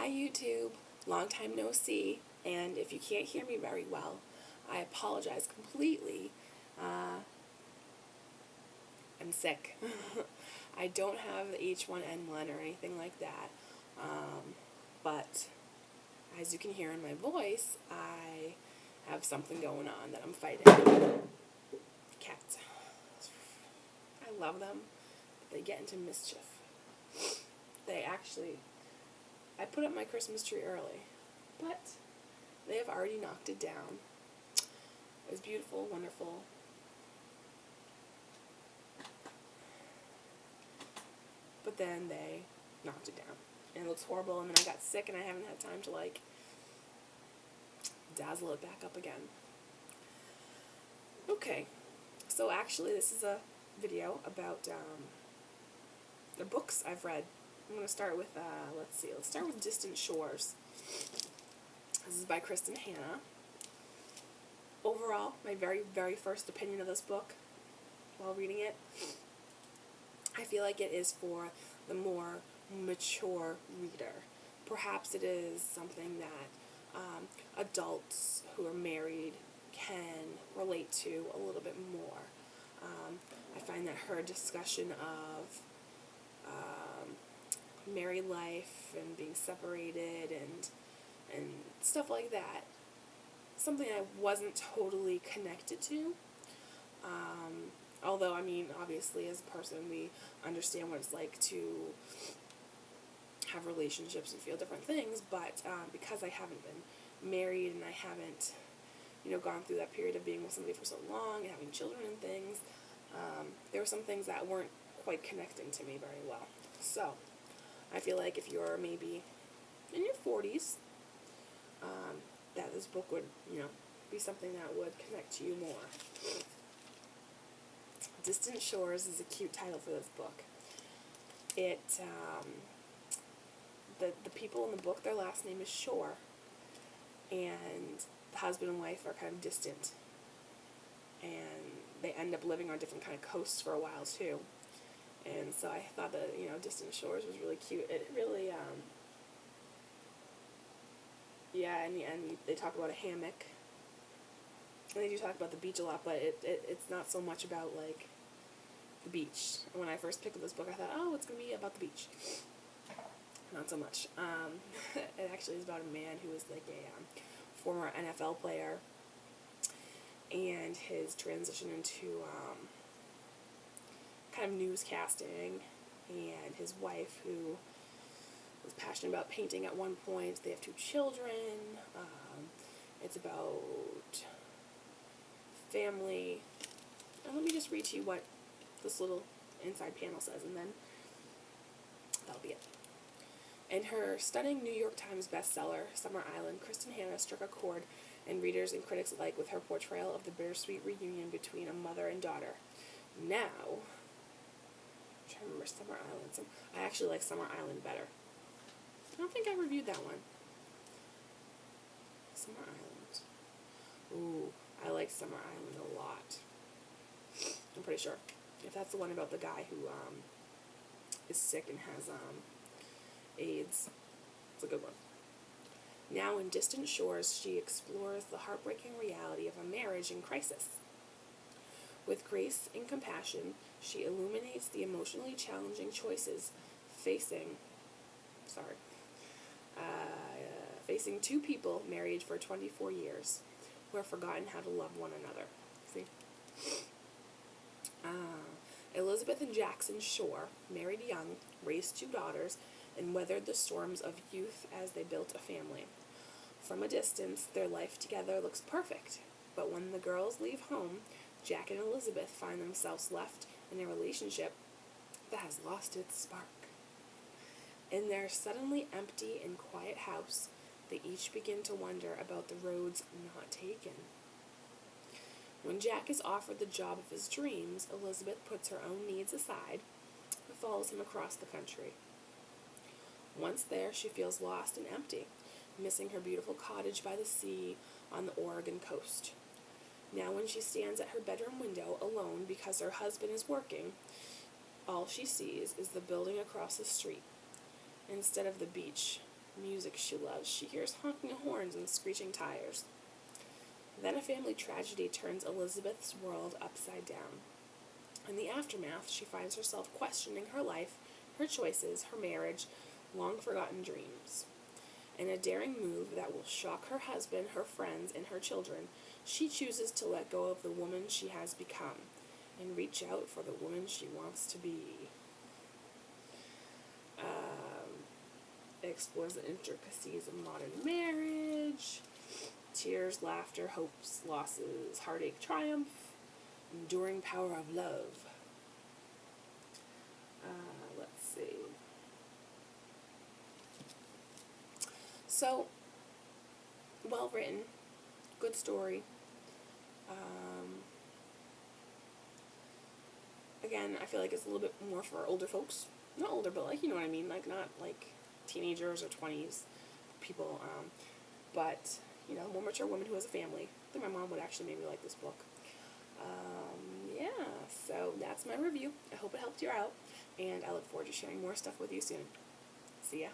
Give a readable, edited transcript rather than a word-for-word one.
Hi YouTube, long time no see, and if you can't hear me very well, I apologize completely. I'm sick. I don't have the H1N1 or anything like that, but as you can hear in my voice, I have something going on that I'm fighting. Cats. I love them, but they get into mischief. I put up my Christmas tree early, but they have already knocked it down. It was beautiful, wonderful. But then they knocked it down. And it looks horrible, and then I got sick and I haven't had time to dazzle it back up again. Okay, so actually this is a video about the books I've read. I'm going to start with, let's start with Distant Shores. This is by Kristin. Overall, my very, very first opinion of this book, while reading it, I feel like it is for the more mature reader. Perhaps it is something that adults who are married can relate to a little bit more. I find that her discussion of married life and being separated and stuff like that, something I wasn't totally connected to. Although, I mean, obviously as a person we understand what it's like to have relationships and feel different things, but because I haven't been married and I haven't, gone through that period of being with somebody for so long and having children and things, there were some things that weren't quite connecting to me very well. So, I feel like if you're maybe in your 40s, that this book would, be something that would connect to you more. Distant Shores is a cute title for this book. The people in the book, their last name is Shore, and the husband and wife are kind of distant, and they end up living on different kind of coasts for a while too. And so I thought that, Distant Shores was really cute. It really, in the end, they talk about a hammock. And they do talk about the beach a lot, but it's not so much about, the beach. When I first picked up this book, I thought, oh, it's going to be about the beach. Not so much. It actually is about a man who was, a former NFL player, and his transition into, kind of newscasting, and his wife, who was passionate about painting at one point. They have 2 children. It's about family. And let me just read to you what this little inside panel says, and then that'll be it. In her stunning New York Times bestseller, Summer Island, Kristin struck a chord in readers and critics alike with her portrayal of the bittersweet reunion between a mother and daughter. Now, I'm trying to remember Summer Island. I actually like Summer Island better. I don't think I reviewed that one. Summer Island. Ooh, I like Summer Island a lot. I'm pretty sure. If that's the one about the guy who is sick and has AIDS. It's a good one. Now in Distant Shores, she explores the heartbreaking reality of a marriage in crisis. With grace and compassion, she illuminates the emotionally challenging choices facing 2 people married for 24 years who have forgotten how to love one another. See? Elizabeth and Jackson Shore married young, raised 2 daughters, and weathered the storms of youth as they built a family. From a distance, their life together looks perfect, but when the girls leave home, Jack and Elizabeth find themselves left in a relationship that has lost its spark. In their suddenly empty and quiet house, they each begin to wonder about the roads not taken. When Jack is offered the job of his dreams, Elizabeth puts her own needs aside and follows him across the country. Once there, she feels lost and empty, missing her beautiful cottage by the sea on the Oregon coast. Now when she stands at her bedroom window alone because her husband is working, all she sees is the building across the street, instead of the beach music she loves, she hears honking horns and screeching tires. Then a family tragedy turns Elizabeth's world upside down. In the aftermath, she finds herself questioning her life, her choices, her marriage, long-forgotten dreams. In a daring move that will shock her husband, her friends, and her children, she chooses to let go of the woman she has become and reach out for the woman she wants to be. It explores the intricacies of modern marriage, tears, laughter, hopes, losses, heartache, triumph, enduring power of love. Let's see. So, well written, good story. Again, I feel like it's a little bit more for older folks. Not older, but like, you know what I mean? Like, not like teenagers or 20s people. But, you know, more mature women who has a family. I think my mom would actually maybe like this book. Yeah, so that's my review. I hope it helped you out. And I look forward to sharing more stuff with you soon. See ya.